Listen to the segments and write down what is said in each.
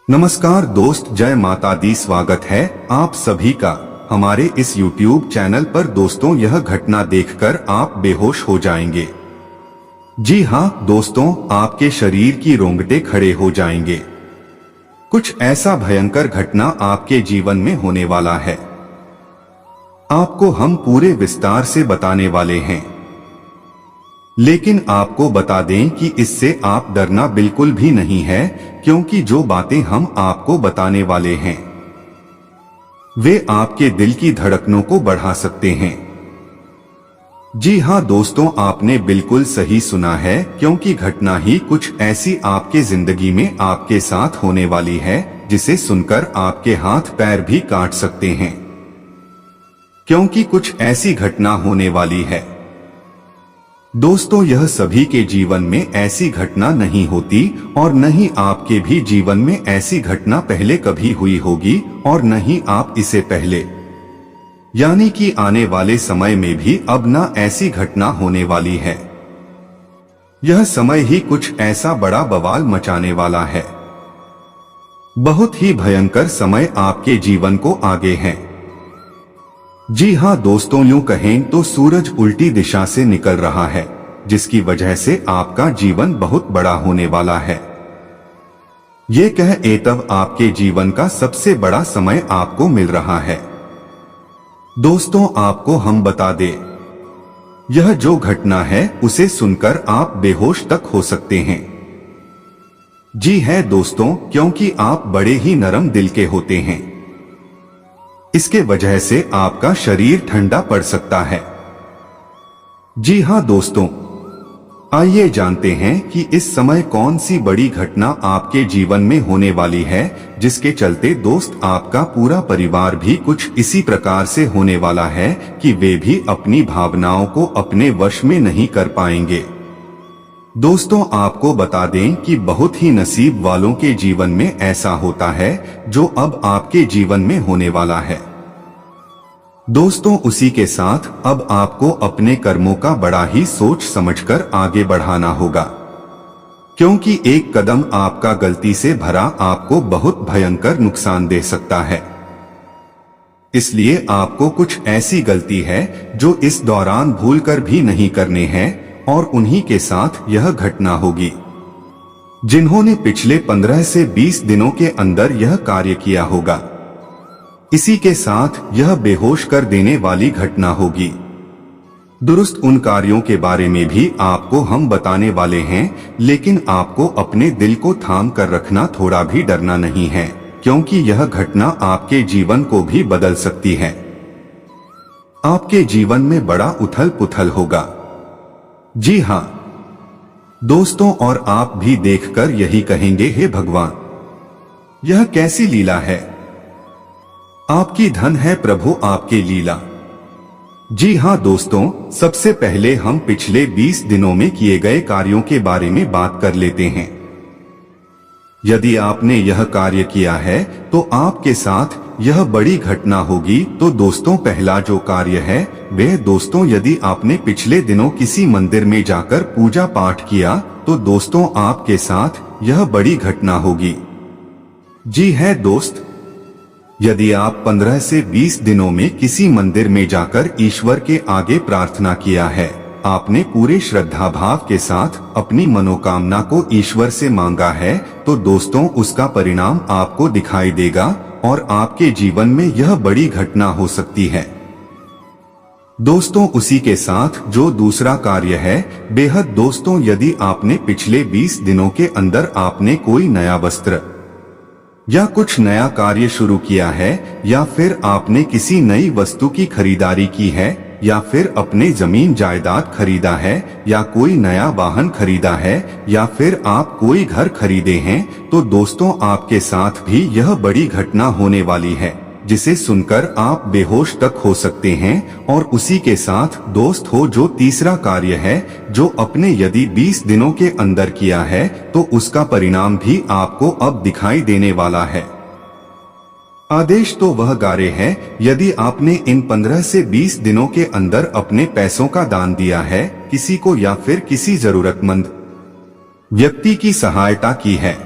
नमस्कार दोस्त, जय माता दी। स्वागत है आप सभी का हमारे इस YouTube चैनल पर। दोस्तों, यह घटना देखकर आप बेहोश हो जाएंगे। जी हाँ दोस्तों, आपके शरीर की रोंगटे खड़े हो जाएंगे। कुछ ऐसा भयंकर घटना आपके जीवन में होने वाला है। आपको हम पूरे विस्तार से बताने वाले हैं, लेकिन आपको बता दें कि इससे आप डरना बिल्कुल भी नहीं है, क्योंकि जो बातें हम आपको बताने वाले हैं वे आपके दिल की धड़कनों को बढ़ा सकते हैं। जी हाँ दोस्तों, आपने बिल्कुल सही सुना है, क्योंकि घटना ही कुछ ऐसी आपके जिंदगी में आपके साथ होने वाली है जिसे सुनकर आपके हाथ पैर भी काट सकते हैं, क्योंकि कुछ ऐसी घटना होने वाली है। दोस्तों, यह सभी के जीवन में ऐसी घटना नहीं होती और न ही आपके भी जीवन में ऐसी घटना पहले कभी हुई होगी और न ही आप इसे पहले यानी कि आने वाले समय में भी अब ना ऐसी घटना होने वाली है। यह समय ही कुछ ऐसा बड़ा बवाल मचाने वाला है। बहुत ही भयंकर समय आपके जीवन को आगे है। जी हाँ दोस्तों, यूं कहें तो सूरज उल्टी दिशा से निकल रहा है, जिसकी वजह से आपका जीवन बहुत बड़ा होने वाला है। ये कह तब आपके जीवन का सबसे बड़ा समय आपको मिल रहा है। दोस्तों, आपको हम बता दें, यह जो घटना है उसे सुनकर आप बेहोश तक हो सकते हैं। जी है दोस्तों, क्योंकि आप बड़े ही नरम दिल के होते हैं। इसके वजह से आपका शरीर ठंडा पड़ सकता है। जी हाँ दोस्तों, आइए जानते हैं कि इस समय कौन सी बड़ी घटना आपके जीवन में होने वाली है, जिसके चलते दोस्त आपका पूरा परिवार भी कुछ इसी प्रकार से होने वाला है कि वे भी अपनी भावनाओं को अपने वश में नहीं कर पाएंगे। दोस्तों, आपको बता दें कि बहुत ही नसीब वालों के जीवन में ऐसा होता है जो अब आपके जीवन में होने वाला है। दोस्तों, उसी के साथ अब आपको अपने कर्मों का बड़ा ही सोच समझकर आगे बढ़ाना होगा, क्योंकि एक कदम आपका गलती से भरा आपको बहुत भयंकर नुकसान दे सकता है। इसलिए आपको कुछ ऐसी गलती है जो इस दौरान भूलकर भी नहीं करने हैं, और उन्हीं के साथ यह घटना होगी जिन्होंने पिछले 15 से 20 दिनों के अंदर यह कार्य किया होगा। इसी के साथ यह बेहोश कर देने वाली घटना होगी। दुरुस्त उन कार्यों के बारे में भी आपको हम बताने वाले हैं, लेकिन आपको अपने दिल को थाम कर रखना, थोड़ा भी डरना नहीं है, क्योंकि यह घटना आपके जीवन को भी बदल सकती है। आपके जीवन में बड़ा उथल पुथल होगा। जी हाँ दोस्तों, और आप भी देखकर यही कहेंगे, हे भगवान, यह कैसी लीला है। आपकी धन है प्रभु आपके लीला। जी हाँ दोस्तों, सबसे पहले हम पिछले 20 दिनों में किए गए कार्यों के बारे में बात कर लेते हैं। यदि आपने यह कार्य किया है तो आपके साथ यह बड़ी घटना होगी। तो दोस्तों, पहला जो कार्य है वह दोस्तों, यदि आपने पिछले दिनों किसी मंदिर में जाकर पूजा पाठ किया तो दोस्तों आपके साथ यह बड़ी घटना होगी। जी है दोस्त, यदि आप 15 से 20 दिनों में किसी मंदिर में जाकर ईश्वर के आगे प्रार्थना किया है, आपने पूरे श्रद्धा भाव के साथ अपनी मनोकामना को ईश्वर से मांगा है, तो दोस्तों उसका परिणाम आपको दिखाई देगा और आपके जीवन में यह बड़ी घटना हो सकती है। दोस्तों, उसी के साथ जो दूसरा कार्य है बेहद दोस्तों, यदि आपने पिछले 20 दिनों के अंदर आपने कोई नया वस्त्र या कुछ नया कार्य शुरू किया है, या फिर आपने किसी नई वस्तु की खरीदारी की है, या फिर अपने जमीन जायदाद खरीदा है, या कोई नया वाहन खरीदा है, या फिर आप कोई घर खरीदे हैं, तो दोस्तों आपके साथ भी यह बड़ी घटना होने वाली है, जिसे सुनकर आप बेहोश तक हो सकते हैं। और उसी के साथ दोस्त हो जो तीसरा कार्य है, जो अपने यदि 20 दिनों के अंदर किया है, तो उसका परिणाम भी आपको अब दिखाई देने वाला है। आदेश तो वह गारे है, यदि आपने इन 15 से 20 दिनों के अंदर अपने पैसों का दान दिया है किसी को, या फिर किसी जरूरतमंद व्यक्ति की सहायता की है,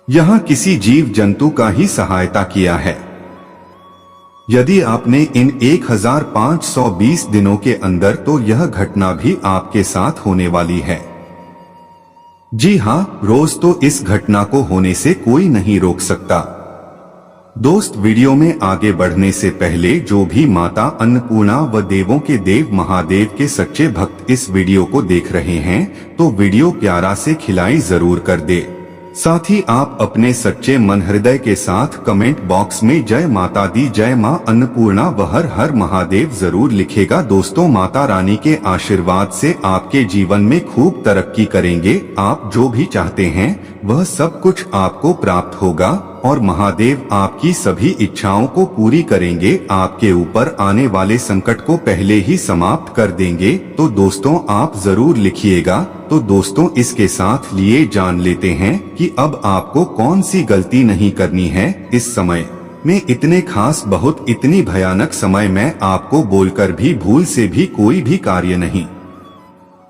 यहाँ किसी जीव जंतु का ही सहायता किया है। यदि आपने इन 1520 दिनों के अंदर, तो यह घटना भी आपके साथ होने वाली है। जी हाँ, रोज तो इस घटना को होने से कोई नहीं रोक सकता। दोस्त, वीडियो में आगे बढ़ने से पहले जो भी माता अन्नपूर्णा व देवों के देव महादेव के सच्चे भक्त इस वीडियो को देख रहे हैं, तो वीडियो प्यारा से खिलाई जरूर कर दे। साथ ही आप अपने सच्चे मन हृदय के साथ कमेंट बॉक्स में जय माता दी, जय मां अन्नपूर्णा व हर हर महादेव जरूर लिखेगा। दोस्तों, माता रानी के आशीर्वाद से आपके जीवन में खूब तरक्की करेंगे। आप जो भी चाहते हैं वह सब कुछ आपको प्राप्त होगा और महादेव आपकी सभी इच्छाओं को पूरी करेंगे। आपके ऊपर आने वाले संकट को पहले ही समाप्त कर देंगे। तो दोस्तों, आप जरूर लिखिएगा। तो दोस्तों, इसके साथ लिए जान लेते हैं कि अब आपको कौन सी गलती नहीं करनी है इस समय में। इतने खास, बहुत इतनी भयानक समय में आपको बोलकर भी भूल से भी कोई भी कार्य नहीं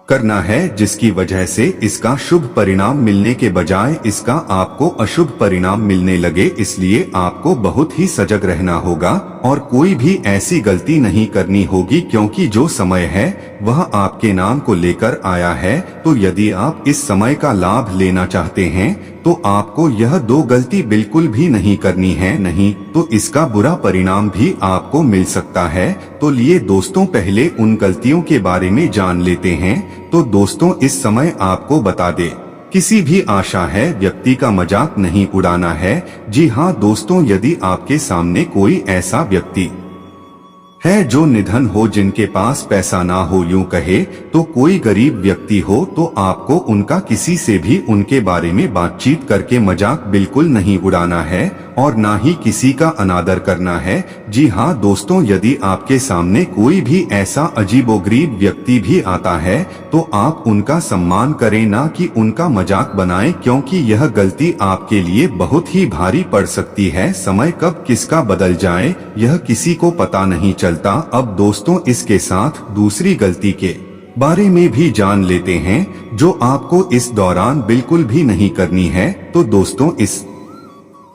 करना है जिसकी वजह से इसका शुभ परिणाम मिलने के बजाय इसका आपको अशुभ परिणाम मिलने लगे। इसलिए आपको बहुत ही सजग रहना होगा और कोई भी ऐसी गलती नहीं करनी होगी, क्योंकि जो समय है वह आपके नाम को लेकर आया है। तो यदि आप इस समय का लाभ लेना चाहते हैं तो आपको यह दो गलती बिल्कुल भी नहीं करनी है, नहीं तो इसका बुरा परिणाम भी आपको मिल सकता है। तो लिए दोस्तों, पहले उन गलतियों के बारे में जान लेते हैं। तो दोस्तों, इस समय आपको बता दे, किसी भी आशा है व्यक्ति का मजाक नहीं उड़ाना है। जी हाँ दोस्तों, यदि आपके सामने कोई ऐसा व्यक्ति है जो निधन हो, जिनके पास पैसा ना हो, यूं कहे तो कोई गरीब व्यक्ति हो, तो आपको उनका किसी से भी उनके बारे में बातचीत करके मजाक बिल्कुल नहीं उड़ाना है और ना ही किसी का अनादर करना है। जी हाँ दोस्तों, यदि आपके सामने कोई भी ऐसा अजीबोगरीब व्यक्ति भी आता है तो आप उनका सम्मान करें, ना कि उनका मजाक बनाएं, क्योंकि यह गलती आपके लिए बहुत ही भारी पड़ सकती है। समय कब किसका बदल जाए यह किसी को पता नहीं चलता। अब दोस्तों, इसके साथ दूसरी गलती के बारे में भी जान लेते हैं जो आपको इस दौरान बिल्कुल भी नहीं करनी है। तो दोस्तों, इस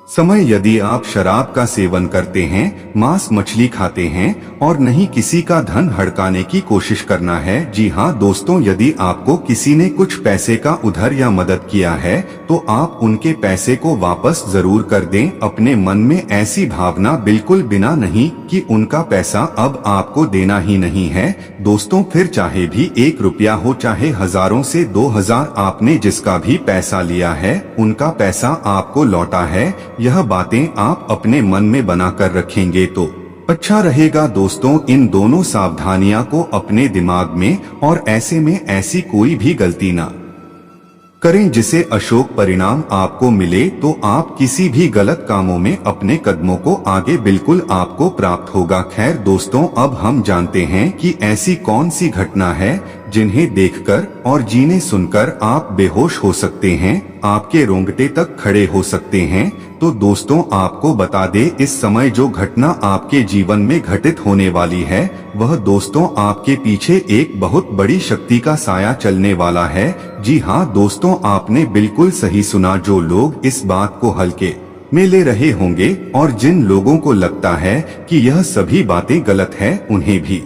समय यदि आप शराब का सेवन करते हैं, मांस मछली खाते हैं और नहीं किसी का धन हड़काने की कोशिश करना है। जी हाँ दोस्तों, यदि आपको किसी ने कुछ पैसे का उधार या मदद किया है तो आप उनके पैसे को वापस जरूर कर दें। अपने मन में ऐसी भावना बिल्कुल बिना नहीं कि उनका पैसा अब आपको देना ही नहीं है। दोस्तों, फिर चाहे भी 1 रुपया हो, चाहे हजारों से 2000, आपने जिसका भी पैसा लिया है उनका पैसा आपको लौटा है। यह बातें आप अपने मन में बनाकर रखेंगे तो अच्छा रहेगा। दोस्तों, इन दोनों सावधानियां को अपने दिमाग में और ऐसे में ऐसी कोई भी गलती ना करें जिसे अशुभ परिणाम आपको मिले। तो आप किसी भी गलत कामों में अपने कदमों को आगे बिल्कुल आपको प्राप्त होगा। खैर दोस्तों, अब हम जानते हैं कि ऐसी कौन सी घटना है जिन्हें देखकर और जिन्हें सुनकर आप बेहोश हो सकते हैं, आपके रोंगटे तक खड़े हो सकते हैं। तो दोस्तों, आपको बता दे, इस समय जो घटना आपके जीवन में घटित होने वाली है वह दोस्तों आपके पीछे एक बहुत बड़ी शक्ति का साया चलने वाला है। जी हाँ दोस्तों, आपने बिल्कुल सही सुना। जो लोग इस बात को हल्के में ले रहे होंगे और जिन लोगों को लगता है कि यह सभी बातें गलत है, उन्हें भी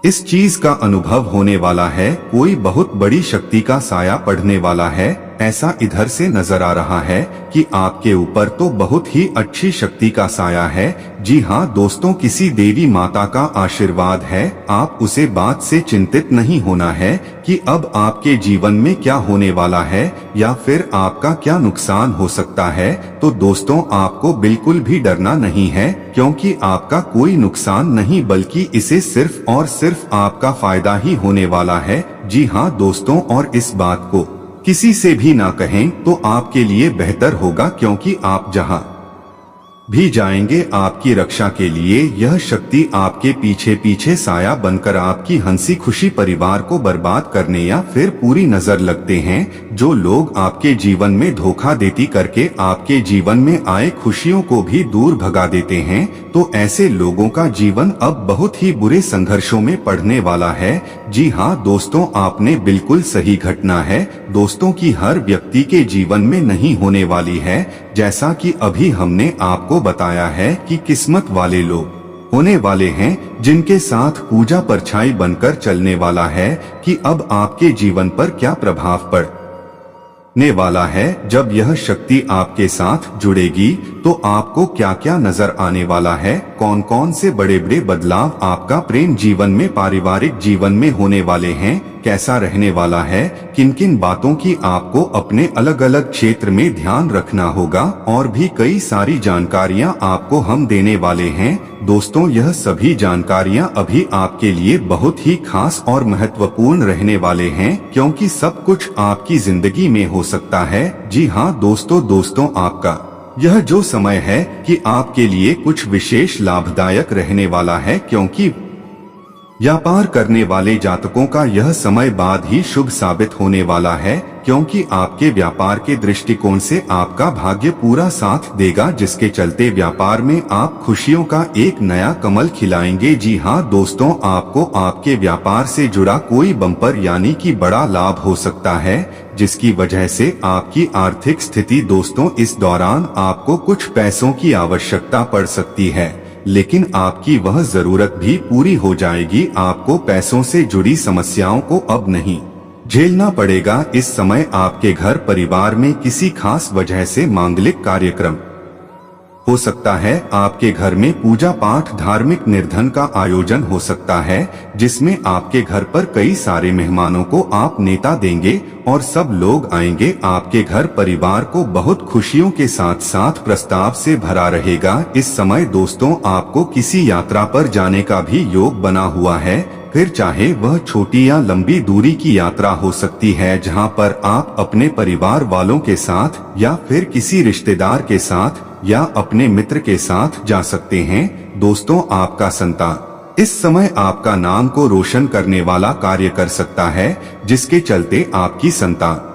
इस चीज का अनुभव होने वाला है। कोई बहुत बड़ी शक्ति का साया पड़ने वाला है। ऐसा इधर से नजर आ रहा है कि आपके ऊपर तो बहुत ही अच्छी शक्ति का साया है। जी हाँ दोस्तों, किसी देवी माता का आशीर्वाद है। आप उसे बात से चिंतित नहीं होना है कि अब आपके जीवन में क्या होने वाला है या फिर आपका क्या नुकसान हो सकता है। तो दोस्तों, आपको बिल्कुल भी डरना नहीं है, क्योंकि आपका कोई नुकसान नहीं बल्कि इसे सिर्फ और सिर्फ आपका फायदा ही होने वाला है। जी हाँ दोस्तों, और इस बात को किसी से भी ना कहें तो आपके लिए बेहतर होगा, क्योंकि आप जहां भी जाएंगे आपकी रक्षा के लिए यह शक्ति आपके पीछे पीछे साया बनकर आपकी हंसी खुशी परिवार को बर्बाद करने या फिर पूरी नजर लगते हैं। जो लोग आपके जीवन में धोखा देती करके आपके जीवन में आए खुशियों को भी दूर भगा देते हैं, तो ऐसे लोगों का जीवन अब बहुत ही बुरे संघर्षों में पड़ने वाला है। जी हाँ दोस्तों, आपने बिल्कुल सही घटना है दोस्तों की हर व्यक्ति के जीवन में नहीं होने वाली है। जैसा कि अभी हमने आपको बताया है कि किस्मत वाले लोग होने वाले हैं जिनके साथ पूजा परछाई बनकर चलने वाला है कि अब आपके जीवन पर क्या प्रभाव पड़ने वाला है। जब यह शक्ति आपके साथ जुड़ेगी तो आपको क्या क्या नजर आने वाला है, कौन कौन से बड़े बड़े बदलाव आपका प्रेम जीवन में, पारिवारिक जीवन में होने वाले हैं, कैसा रहने वाला है, किन किन बातों की आपको अपने अलग अलग क्षेत्र में ध्यान रखना होगा, और भी कई सारी जानकारियां आपको हम देने वाले हैं। दोस्तों, यह सभी जानकारियां अभी आपके लिए बहुत ही खास और महत्वपूर्ण रहने वाले हैं, क्योंकि सब कुछ आपकी जिंदगी में हो सकता है। जी हाँ दोस्तों, आपका यह जो समय है कि आपके लिए कुछ विशेष लाभदायक रहने वाला है, क्योंकि व्यापार करने वाले जातकों का यह समय बाद ही शुभ साबित होने वाला है, क्योंकि आपके व्यापार के दृष्टिकोण से आपका भाग्य पूरा साथ देगा, जिसके चलते व्यापार में आप खुशियों का एक नया कमल खिलाएंगे। जी हाँ दोस्तों, आपको आपके व्यापार से जुड़ा कोई बम्पर यानी कि बड़ा लाभ हो सकता है, जिसकी वजह से आपकी आर्थिक स्थिति दोस्तों इस दौरान आपको कुछ पैसों की आवश्यकता पड़ सकती है, लेकिन आपकी वह जरूरत भी पूरी हो जाएगी। आपको पैसों से जुड़ी समस्याओं को अब नहीं झेलना पड़ेगा। इस समय आपके घर परिवार में किसी खास वजह से मांगलिक कार्यक्रम हो सकता है, आपके घर में पूजा पाठ, धार्मिक निर्धन का आयोजन हो सकता है, जिसमें आपके घर पर कई सारे मेहमानों को आप नेता देंगे और सब लोग आएंगे। आपके घर परिवार को बहुत खुशियों के साथ साथ प्रस्ताव से भरा रहेगा। इस समय दोस्तों आपको किसी यात्रा पर जाने का भी योग बना हुआ है, फिर चाहे वह छोटी या लंबी दूरी की यात्रा हो सकती है, जहां पर आप अपने परिवार वालों के साथ या फिर किसी रिश्तेदार के साथ या अपने मित्र के साथ जा सकते हैं। दोस्तों, आपका संतान इस समय आपका नाम को रोशन करने वाला कार्य कर सकता है, जिसके चलते आपकी संतान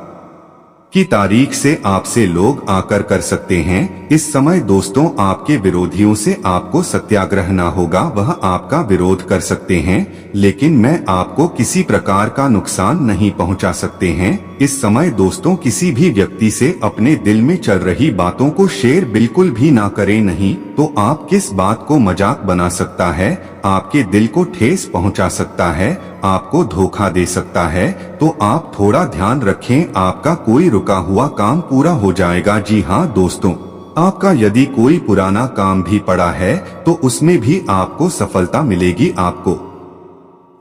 की तारीख से आपसे लोग आकर कर सकते हैं। इस समय दोस्तों आपके विरोधियों से आपको सत्याग्रह ना होगा, वह आपका विरोध कर सकते हैं, लेकिन मैं आपको किसी प्रकार का नुकसान नहीं पहुंचा सकते हैं। इस समय दोस्तों किसी भी व्यक्ति से अपने दिल में चल रही बातों को शेयर बिल्कुल भी ना करें, नहीं तो आप किस बात को मजाक बना सकता है, आपके दिल को ठेस पहुंचा सकता है, आपको धोखा दे सकता है। तो आप थोड़ा ध्यान रखें, आपका कोई रुका हुआ काम पूरा हो जाएगा। जी हाँ दोस्तों, आपका यदि कोई पुराना काम भी पड़ा है तो उसमें भी आपको सफलता मिलेगी, आपको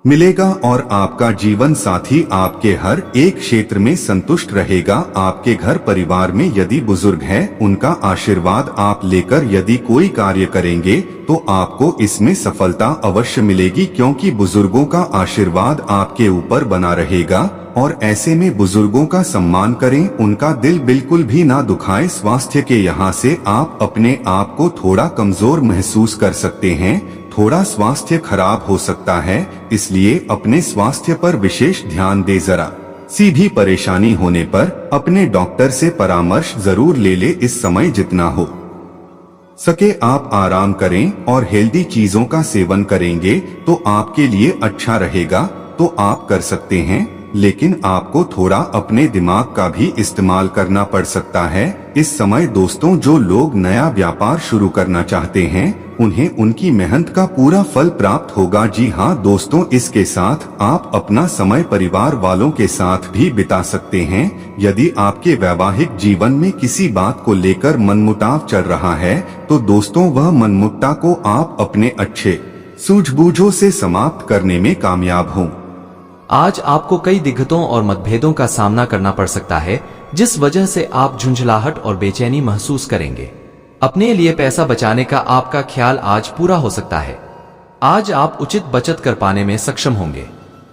मिलेगा, और आपका जीवन साथी आपके हर एक क्षेत्र में संतुष्ट रहेगा। आपके घर परिवार में यदि बुजुर्ग हैं, उनका आशीर्वाद आप लेकर यदि कोई कार्य करेंगे तो आपको इसमें सफलता अवश्य मिलेगी, क्योंकि बुजुर्गों का आशीर्वाद आपके ऊपर बना रहेगा। और ऐसे में बुजुर्गों का सम्मान करें, उनका दिल बिल्कुल भी ना दुखाए। स्वास्थ्य के यहाँ से आप अपने आप को थोड़ा कमजोर महसूस कर सकते हैं, थोड़ा स्वास्थ्य खराब हो सकता है, इसलिए अपने स्वास्थ्य पर विशेष ध्यान दे। जरा सी भी परेशानी होने पर अपने डॉक्टर से परामर्श जरूर ले ले। इस समय जितना हो सके आप आराम करें और हेल्दी चीजों का सेवन करेंगे तो आपके लिए अच्छा रहेगा। तो आप कर सकते हैं, लेकिन आपको थोड़ा अपने दिमाग का भी इस्तेमाल करना पड़ सकता है। इस समय दोस्तों जो लोग नया व्यापार शुरू करना चाहते हैं, उन्हें उनकी मेहनत का पूरा फल प्राप्त होगा। जी हाँ दोस्तों, इसके साथ आप अपना समय परिवार वालों के साथ भी बिता सकते हैं। यदि आपके वैवाहिक जीवन में किसी बात को लेकर मनमुटाव चल रहा है तो दोस्तों वह मनमुटता को आप अपने अच्छे सूझबूझों से समाप्त करने में कामयाब हों। आज आपको कई दिक्कतों और मतभेदों का सामना करना पड़ सकता है, जिस वजह से आप झुंझलाहट और बेचैनी महसूस करेंगे। अपने लिए पैसा बचाने का आपका ख्याल आज पूरा हो सकता है। आज आप उचित बचत कर पाने में सक्षम होंगे।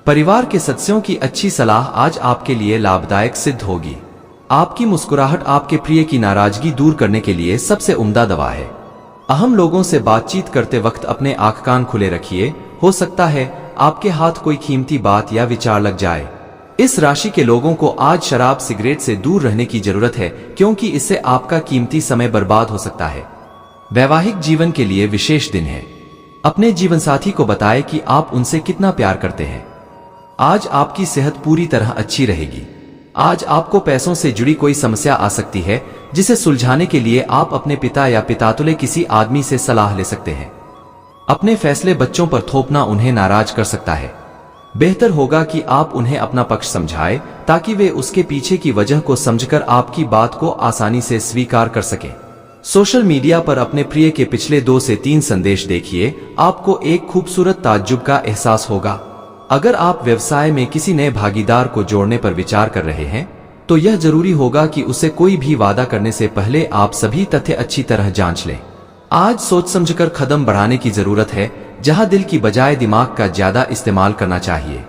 परिवार के सदस्यों की अच्छी सलाह आज आपके लिए लाभदायक सिद्ध होगी। आपकी मुस्कुराहट आपके प्रिय की नाराजगी दूर करने के लिए सबसे उम्दा दवा है। अहम लोगों से बातचीत करते वक्त अपने आंख कान खुले रखिए, हो सकता है आपके हाथ कोई कीमती बात या विचार लग जाए। इस राशि के लोगों को आज शराब सिगरेट से दूर रहने की जरूरत है, क्योंकि इससे आपका कीमती समय बर्बाद हो सकता है। वैवाहिक जीवन के लिए विशेष दिन है। अपने जीवन साथी को बताएं कि आप उनसे कितना प्यार करते हैं। आज आपकी सेहत पूरी तरह अच्छी रहेगी। आज आपको पैसों से जुड़ी कोई समस्या आ सकती है, जिसे सुलझाने के लिए आप अपने पिता या पितातुल्य किसी आदमी से सलाह ले सकते हैं। अपने फैसले बच्चों पर थोपना उन्हें नाराज कर सकता है। बेहतर होगा कि आप उन्हें अपना पक्ष समझाएं, ताकि वे उसके पीछे की वजह को समझकर आपकी बात को आसानी से स्वीकार कर सकें। सोशल मीडिया पर अपने प्रिय के पिछले 2 से 3 संदेश देखिए, आपको एक खूबसूरत ताज्जुब का एहसास होगा। अगर आप व्यवसाय में किसी नए भागीदार को जोड़ने पर विचार कर रहे हैं, तो यह जरूरी होगा कि उसे कोई भी वादा करने से पहले आप सभी तथ्य अच्छी तरह जांच लें। आज सोच समझकर कदम बढ़ाने की जरूरत है, जहां दिल की बजाय दिमाग का ज्यादा इस्तेमाल करना चाहिए।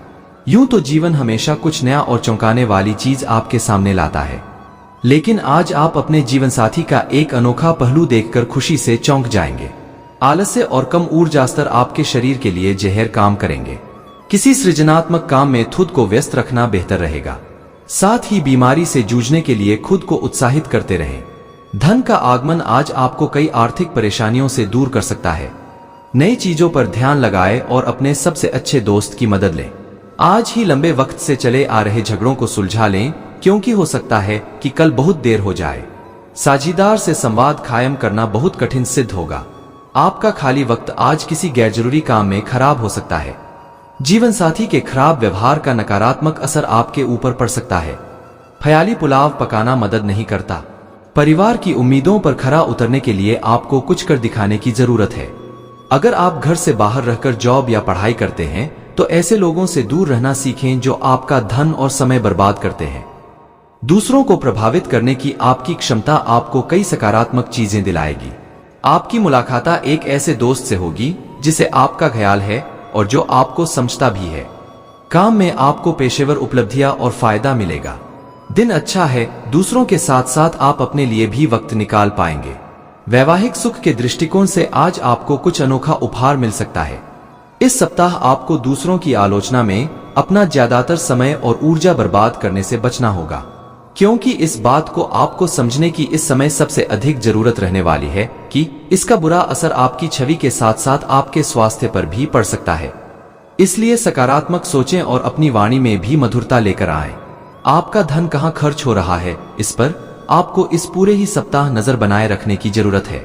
यूं तो जीवन हमेशा कुछ नया और चौंकाने वाली चीज आपके सामने लाता है, लेकिन आज आप अपने जीवन साथी का एक अनोखा पहलू देखकर खुशी से चौंक जाएंगे। आलस्य और कम ऊर्जा स्तर आपके शरीर के लिए जहर काम करेंगे। किसी सृजनात्मक काम में खुद को व्यस्त रखना बेहतर रहेगा। साथ ही बीमारी से जूझने के लिए खुद को उत्साहित करते रहें। धन का आगमन आज आपको कई आर्थिक परेशानियों से दूर कर सकता है। नई चीजों पर ध्यान लगाएं और अपने सबसे अच्छे दोस्त की मदद लें। आज ही लंबे वक्त से चले आ रहे झगड़ों को सुलझा लें, क्योंकि हो सकता है कि कल बहुत देर हो जाए। साझीदार से संवाद कायम करना बहुत कठिन सिद्ध होगा। आपका खाली वक्त आज किसी गैरजरूरी काम में खराब हो सकता है। जीवन साथी के खराब व्यवहार का नकारात्मक असर आपके ऊपर पड़ सकता है। ख्याली पुलाव पकाना मदद नहीं करता। परिवार की उम्मीदों पर खरा उतरने के लिए आपको कुछ कर दिखाने की जरूरत है। अगर आप घर से बाहर रहकर जॉब या पढ़ाई करते हैं, तो ऐसे लोगों से दूर रहना सीखें जो आपका धन और समय बर्बाद करते हैं। दूसरों को प्रभावित करने की आपकी क्षमता आपको कई सकारात्मक चीजें दिलाएगी। आपकी मुलाकात एक ऐसे दोस्त से होगी जिसे आपका ख्याल है और जो आपको समझता भी है। काम में आपको पेशेवर उपलब्धियां और फायदा मिलेगा। दिन अच्छा है, दूसरों के साथ साथ आप अपने लिए भी वक्त निकाल पाएंगे। वैवाहिक सुख के दृष्टिकोण से आज आपको कुछ अनोखा उपहार मिल सकता है। इस सप्ताह आपको दूसरों की आलोचना में अपना ज्यादातर समय और ऊर्जा बर्बाद करने से बचना होगा, क्योंकि इस बात को आपको समझने की इस समय सबसे अधिक जरूरत रहने वाली है कि इसका बुरा असर आपकी छवि के साथ साथ आपके स्वास्थ्य पर भी पड़ सकता है। इसलिए सकारात्मक सोचें और अपनी वाणी में भी मधुरता लेकर आएं। आपका धन कहां खर्च हो रहा है, इस पर आपको इस पूरे ही सप्ताह नजर बनाए रखने की जरूरत है।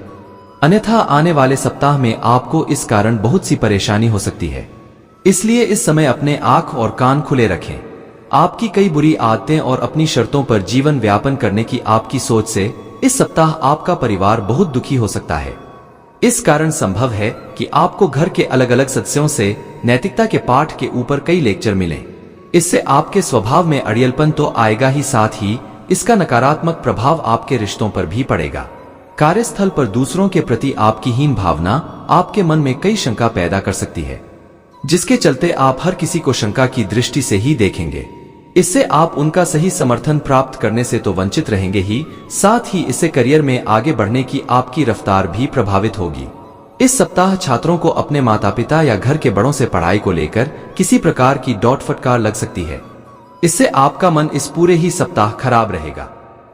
अन्यथा आने वाले सप्ताह में आपको इस कारण बहुत सी परेशानी हो सकती है। इसलिए इस समय अपने आंख और कान खुले रखें। आपकी कई बुरी आदतें और अपनी शर्तों पर जीवन व्यापन करने की आपकी सोच से इस सप्ताह आपका परिवार बहुत दुखी हो सकता है। इस कारण संभव है कि आपको घर के अलग अलग सदस्यों से नैतिकता के पाठ के ऊपर कई लेक्चर मिलें। इससे आपके स्वभाव में अड़ियलपन तो आएगा ही, साथ ही इसका नकारात्मक प्रभाव आपके रिश्तों पर भी पड़ेगा। कार्यस्थल पर दूसरों के प्रति आपकी हीन भावना आपके मन में कई शंका पैदा कर सकती है, जिसके चलते आप हर किसी को शंका की दृष्टि से ही देखेंगे। इससे आप उनका सही समर्थन प्राप्त करने से तो वंचित रहेंगे ही, साथ ही इससे करियर में आगे बढ़ने की आपकी रफ्तार भी प्रभावित होगी। इस सप्ताह छात्रों को अपने माता पिता या घर के बड़ों से पढ़ाई को लेकर किसी प्रकार की डांट फटकार लग सकती है। इससे आपका मन इस पूरे ही सप्ताह खराब रहेगा।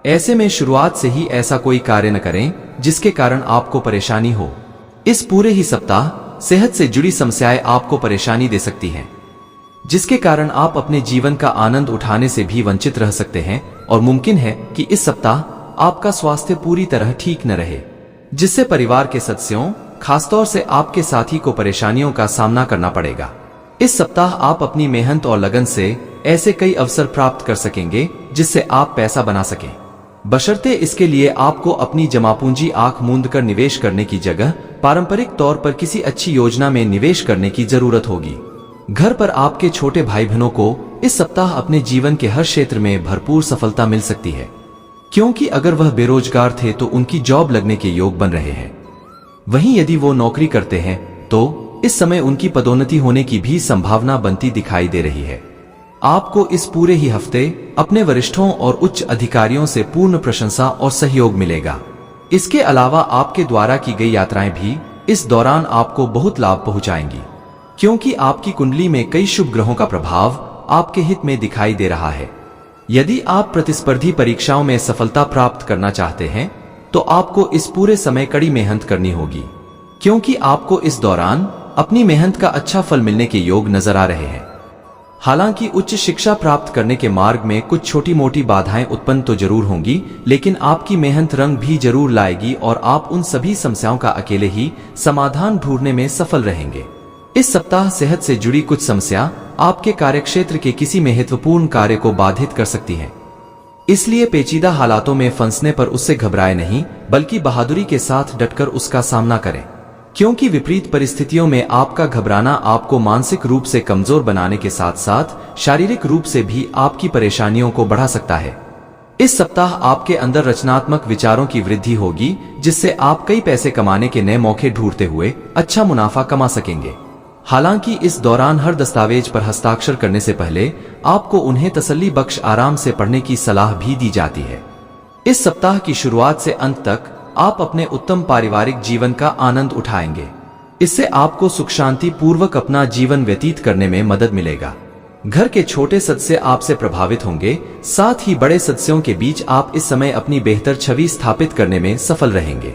ऐसे में शुरुआत से ही ऐसा कोई कार्य न करें जिसके कारण आपको परेशानी हो। इस पूरे ही सप्ताह सेहत से जुड़ी समस्याएं आपको परेशानी दे सकती हैं, जिसके कारण आप अपने जीवन का आनंद उठाने से भी वंचित रह सकते हैं और मुमकिन है कि इस सप्ताह आपका स्वास्थ्य पूरी तरह ठीक न रहे, जिससे परिवार के सदस्यों, खासतौर से आपके साथी को परेशानियों का सामना करना पड़ेगा। इस सप्ताह आप अपनी मेहनत और लगन से ऐसे कई अवसर प्राप्त कर सकेंगे जिससे आप पैसा बना सकें, बशर्ते इसके लिए आपको अपनी जमा पूंजी आंख मूंद कर निवेश करने की जगह पारंपरिक तौर पर किसी अच्छी योजना में निवेश करने की जरूरत होगी। घर पर आपके छोटे भाई बहनों को इस सप्ताह अपने जीवन के हर क्षेत्र में भरपूर सफलता मिल सकती है, क्योंकि अगर वह बेरोजगार थे तो उनकी जॉब लगने के योग बन रहे हैं। वहीं यदि वो नौकरी करते हैं तो इस समय उनकी पदोन्नति होने की भी संभावना बनती दिखाई दे रही है। आपको इस पूरे ही हफ्ते अपने वरिष्ठों और उच्च अधिकारियों से पूर्ण प्रशंसा और सहयोग मिलेगा। इसके अलावा आपके द्वारा की गई यात्राएं भी इस दौरान आपको बहुत लाभ पहुंचाएंगी, क्योंकि आपकी कुंडली में कई शुभ ग्रहों का प्रभाव आपके हित में दिखाई दे रहा है। यदि आप प्रतिस्पर्धी परीक्षाओं में सफलता प्राप्त करना चाहते हैं तो आपको इस पूरे समय कड़ी मेहनत करनी होगी, क्योंकि आपको इस दौरान अपनी मेहनत का अच्छा फल मिलने के योग नजर आ रहे हैं। हालांकि उच्च शिक्षा प्राप्त करने के मार्ग में कुछ छोटी मोटी बाधाएं उत्पन्न तो जरूर होंगी, लेकिन आपकी मेहनत रंग भी जरूर लाएगी और आप उन सभी समस्याओं का अकेले ही समाधान ढूंढने में सफल रहेंगे। इस सप्ताह सेहत से जुड़ी कुछ समस्या आपके कार्यक्षेत्र के किसी महत्वपूर्ण कार्य को बाधित कर सकती है। इसलिए पेचीदा हालातों में फंसने पर उससे घबराए नहीं, बल्कि बहादुरी के साथ डटकर उसका सामना करें, क्योंकि विपरीत परिस्थितियों में आपका घबराना आपको मानसिक रूप से कमजोर बनाने के साथ साथ शारीरिक रूप से भी आपकी परेशानियों को बढ़ा सकता है। इस सप्ताह आपके अंदर रचनात्मक विचारों की वृद्धि होगी, जिससे आप कई पैसे कमाने के नए मौके ढूंढते हुए अच्छा मुनाफा कमा सकेंगे। हालांकि इस दौरान हर दस्तावेज पर हस्ताक्षर करने से पहले आपको उन्हें तसल्ली बख्श आराम से पढ़ने की सलाह भी दी जाती है। इस सप्ताह की शुरुआत से अंत तक आप अपने उत्तम पारिवारिक जीवन का आनंद उठाएंगे। इससे आपको सुख शांति पूर्वक अपना जीवन व्यतीत करने में मदद मिलेगा। घर के छोटे सदस्य आपसे प्रभावित होंगे, साथ ही बड़े सदस्यों के बीच आप इस समय अपनी बेहतर छवि स्थापित करने में सफल रहेंगे,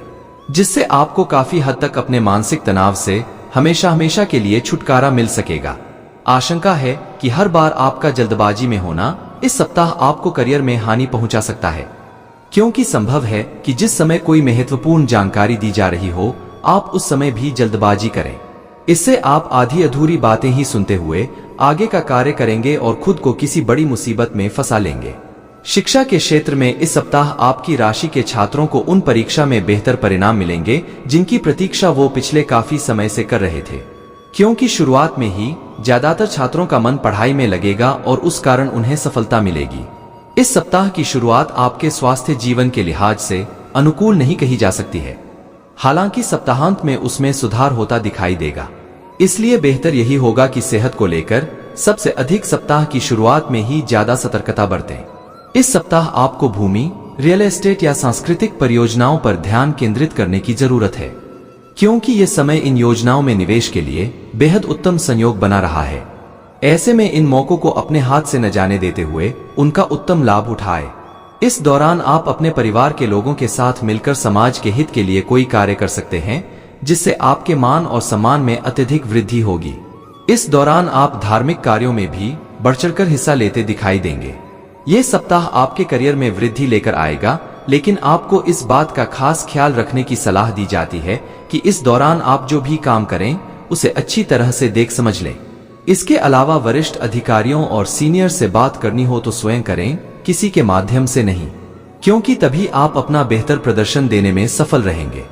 जिससे आपको काफी हद तक अपने मानसिक तनाव से हमेशा के लिए छुटकारा मिल सकेगा। आशंका है कि हर बार आपका जल्दबाजी में होना इस सप्ताह आपको करियर में हानि पहुंचा सकता है, क्योंकि संभव है कि जिस समय कोई महत्वपूर्ण जानकारी दी जा रही हो, आप उस समय भी जल्दबाजी करें। इससे आप आधी अधूरी बातें ही सुनते हुए आगे का कार्य करेंगे और खुद को किसी बड़ी मुसीबत में फंसा लेंगे। शिक्षा के क्षेत्र में इस सप्ताह आपकी राशि के छात्रों को उन परीक्षा में बेहतर परिणाम मिलेंगे जिनकी प्रतीक्षा वो पिछले काफी समय से कर रहे थे, क्योंकि शुरुआत में ही ज्यादातर छात्रों का मन पढ़ाई में लगेगा और उस कारण उन्हें सफलता मिलेगी। इस सप्ताह की शुरुआत आपके स्वास्थ्य जीवन के लिहाज से अनुकूल नहीं कही जा सकती है, हालांकि सप्ताहांत में उसमें सुधार होता दिखाई देगा। इसलिए बेहतर यही होगा कि सेहत को लेकर सबसे अधिक सप्ताह की शुरुआत में ही ज्यादा सतर्कता बरतें। इस सप्ताह आपको भूमि, रियल एस्टेट या सांस्कृतिक परियोजनाओं पर ध्यान केंद्रित करने की जरूरत है, क्योंकि ये समय इन योजनाओं में निवेश के लिए बेहद उत्तम संयोग बना रहा है। ऐसे में इन मौकों को अपने हाथ से न जाने देते हुए उनका उत्तम लाभ उठाएं। इस दौरान आप अपने परिवार के लोगों के साथ मिलकर समाज के हित के लिए कोई कार्य कर सकते हैं, जिससे आपके मान और सम्मान में अत्यधिक वृद्धि होगी। इस दौरान आप धार्मिक कार्यों में भी बढ़चढ़कर हिस्सा लेते दिखाई देंगे। ये सप्ताह आपके करियर में वृद्धि लेकर आएगा, लेकिन आपको इस बात का खास ख्याल रखने की सलाह दी जाती है कि इस दौरान आप जो भी काम करें उसे अच्छी तरह से देख समझ लें। इसके अलावा वरिष्ठ अधिकारियों और सीनियर से बात करनी हो तो स्वयं करें, किसी के माध्यम से नहीं, क्योंकि तभी आप अपना बेहतर प्रदर्शन देने में सफल रहेंगे।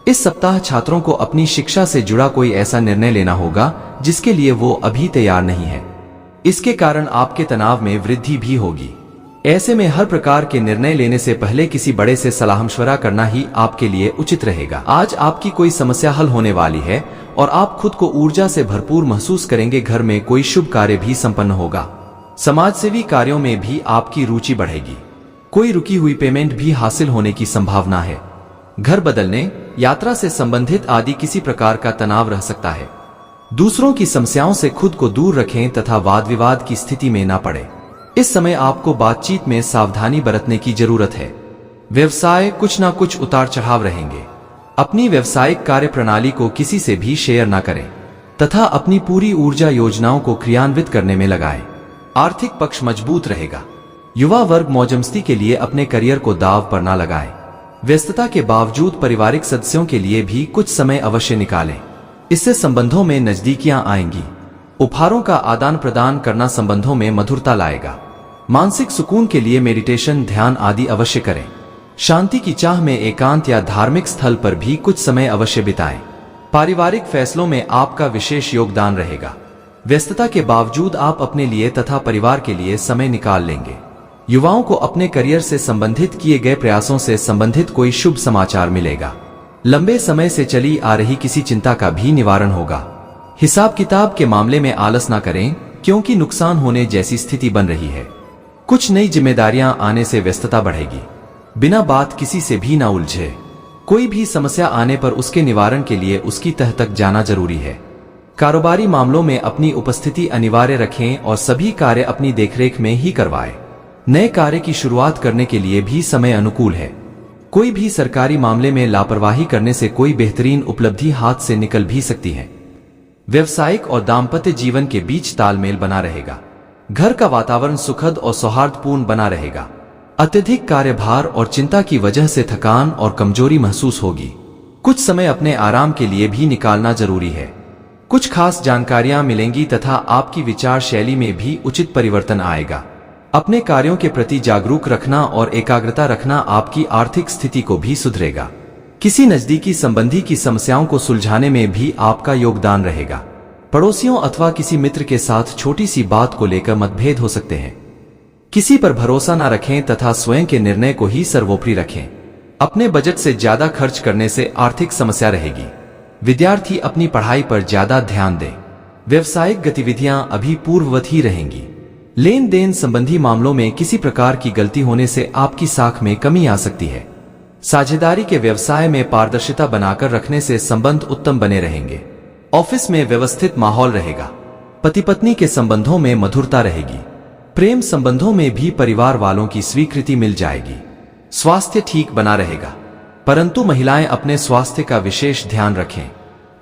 इस सप्ताह छात्रों को अपनी शिक्षा से जुड़ा कोई ऐसा निर्णय लेना होगा जिसके लिए वो अभी तैयार नहीं है। इसके कारण आपके तनाव में वृद्धि भी होगी। ऐसे में हर प्रकार के निर्णय लेने से पहले किसी बड़े से सलाह मशवरा करना ही आपके लिए उचित रहेगा। आज आपकी कोई समस्या हल होने वाली है और आप खुद को ऊर्जा से भरपूर महसूस करेंगे। घर में कोई शुभ कार्य भी संपन्न होगा। समाजसेवी कार्यों में भी आपकी रुचि बढ़ेगी। कोई रुकी हुई पेमेंट भी हासिल होने की संभावना है। घर बदलने, यात्रा से संबंधित आदि किसी प्रकार का तनाव रह सकता है। दूसरों की समस्याओं से खुद को दूर रखें तथा वाद विवाद की स्थिति में न पड़े। इस समय आपको बातचीत में सावधानी बरतने की जरूरत है। व्यवसाय कुछ ना कुछ उतार चढ़ाव रहेंगे। अपनी व्यवसायिक कार्य प्रणाली को किसी से भी शेयर ना करें तथा अपनी पूरी ऊर्जा योजनाओं को क्रियान्वित करने में लगाएं। आर्थिक पक्ष मजबूत रहेगा। युवा वर्ग मौजमस्ती के लिए अपने करियर को दांव पर ना लगाएं। व्यस्तता के बावजूद पारिवारिक सदस्यों के लिए भी कुछ समय अवश्य निकालें। इससे संबंधों में नजदीकियां आएंगी। उपहारों का आदान प्रदान करना संबंधों में मधुरता लाएगा। मानसिक सुकून के लिए मेडिटेशन, ध्यान आदि अवश्य करें। शांति की चाह में एकांत या धार्मिक स्थल पर भी कुछ समय अवश्य बिताएं। पारिवारिक फैसलों में आपका विशेष योगदान रहेगा। व्यस्तता के बावजूद आप अपने लिए तथा परिवार के लिए समय निकाल लेंगे। युवाओं को अपने करियर से संबंधित किए गए प्रयासों से संबंधित कोई शुभ समाचार मिलेगा। लंबे समय से चली आ रही किसी चिंता का भी निवारण होगा। हिसाब किताब के मामले में आलस ना करें, क्योंकि नुकसान होने जैसी स्थिति बन रही है। कुछ नई जिम्मेदारियां आने से व्यस्तता बढ़ेगी। बिना बात किसी से भी ना उलझे। कोई भी समस्या आने पर उसके निवारण के लिए उसकी तह तक जाना जरूरी है। कारोबारी मामलों में अपनी उपस्थिति अनिवार्य रखें और सभी कार्य अपनी देखरेख में ही करवाएं। नए कार्य की शुरुआत करने के लिए भी समय अनुकूल है। कोई भी सरकारी मामले में लापरवाही करने से कोई बेहतरीन उपलब्धि हाथ से निकल भी सकती है। व्यवसायिक और दाम्पत्य जीवन के बीच तालमेल बना रहेगा। घर का वातावरण सुखद और सौहार्दपूर्ण बना रहेगा। अत्यधिक कार्यभार और चिंता की वजह से थकान और कमजोरी महसूस होगी। कुछ समय अपने आराम के लिए भी निकालना जरूरी है। कुछ खास जानकारियां मिलेंगी तथा आपकी विचार शैली में भी उचित परिवर्तन आएगा। अपने कार्यों के प्रति जागरूक रखना और एकाग्रता रखना आपकी आर्थिक स्थिति को भी सुधरेगा। किसी नजदीकी संबंधी की समस्याओं को सुलझाने में भी आपका योगदान रहेगा। पड़ोसियों अथवा किसी मित्र के साथ छोटी सी बात को लेकर मतभेद हो सकते हैं। किसी पर भरोसा न रखें तथा स्वयं के निर्णय को ही सर्वोपरि रखें। अपने बजट से ज्यादा खर्च करने से आर्थिक समस्या रहेगी। विद्यार्थी अपनी पढ़ाई पर ज्यादा ध्यान दें। व्यवसायिक गतिविधियां अभी पूर्ववत ही रहेंगी। लेन देन संबंधी मामलों में किसी प्रकार की गलती होने से आपकी साख में कमी आ सकती है। साझेदारी के व्यवसाय में पारदर्शिता बनाकर रखने से संबंध उत्तम बने रहेंगे। ऑफिस में व्यवस्थित माहौल रहेगा। पति पत्नी के संबंधों में मधुरता रहेगी। प्रेम संबंधों में भी परिवार वालों की स्वीकृति मिल जाएगी। स्वास्थ्य ठीक बना रहेगा, परंतु महिलाएं अपने स्वास्थ्य का विशेष ध्यान रखें।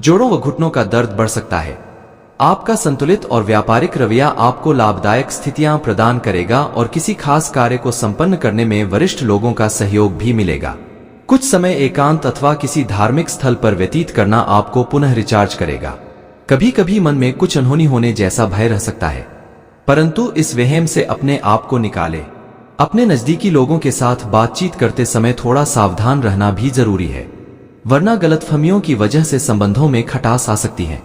जोड़ों व घुटनों का दर्द बढ़ सकता है। आपका संतुलित और व्यापारिक रवैया आपको लाभदायक स्थितियां प्रदान करेगा और किसी खास कार्य को संपन्न करने में वरिष्ठ लोगों का सहयोग भी मिलेगा। कुछ समय एकांत अथवा किसी धार्मिक स्थल पर व्यतीत करना आपको पुनः रिचार्ज करेगा। कभी कभी मन में कुछ अनहोनी होने जैसा भय रह सकता है, परंतु इस वहम से अपने आप को निकाले। अपने नजदीकी लोगों के साथ बातचीत करते समय थोड़ा सावधान रहना भी जरूरी है, वरना गलतफहमियों की वजह से संबंधों में खटास आ सकती है।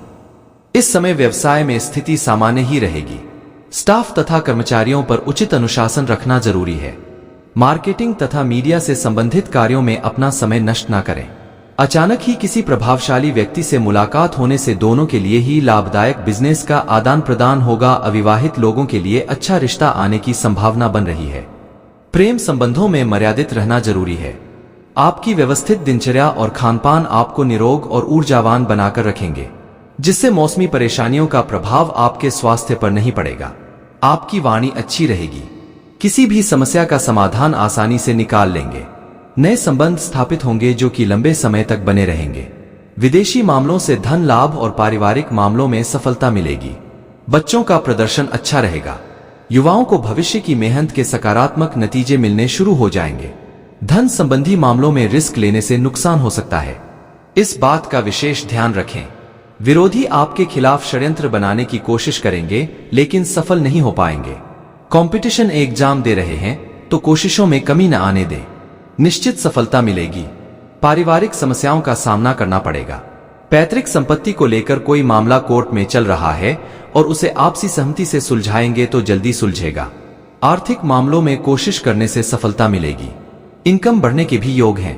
इस समय व्यवसाय में स्थिति सामान्य ही रहेगी। स्टाफ तथा कर्मचारियों पर उचित अनुशासन रखना जरूरी है। मार्केटिंग तथा मीडिया से संबंधित कार्यों में अपना समय नष्ट न करें। अचानक ही किसी प्रभावशाली व्यक्ति से मुलाकात होने से दोनों के लिए ही लाभदायक बिजनेस का आदान प्रदान होगा। अविवाहित लोगों के लिए अच्छा रिश्ता आने की संभावना बन रही है। प्रेम संबंधों में मर्यादित रहना जरूरी है। आपकी व्यवस्थित दिनचर्या और खानपान आपको निरोग और ऊर्जावान बनाकर रखेंगे, जिससे मौसमी परेशानियों का प्रभाव आपके स्वास्थ्य पर नहीं पड़ेगा। आपकी वाणी अच्छी रहेगी। किसी भी समस्या का समाधान आसानी से निकाल लेंगे। नए संबंध स्थापित होंगे जो कि लंबे समय तक बने रहेंगे। विदेशी मामलों से धन लाभ और पारिवारिक मामलों में सफलता मिलेगी। बच्चों का प्रदर्शन अच्छा रहेगा। युवाओं को भविष्य की मेहनत के सकारात्मक नतीजे मिलने शुरू हो जाएंगे। धन संबंधी मामलों में रिस्क लेने से नुकसान हो सकता है, इस बात का विशेष ध्यान रखें। विरोधी आपके खिलाफ षड्यंत्र बनाने की कोशिश करेंगे, लेकिन सफल नहीं हो पाएंगे। कंपटीशन एग्जाम दे रहे हैं तो कोशिशों में कमी न आने दें, निश्चित सफलता मिलेगी। पारिवारिक समस्याओं का सामना करना पड़ेगा। पैतृक संपत्ति को लेकर कोई मामला कोर्ट में चल रहा है और उसे आपसी सहमति से सुलझाएंगे तो जल्दी सुलझेगा। आर्थिक मामलों में कोशिश करने से सफलता मिलेगी। इनकम बढ़ने के भी योग हैं।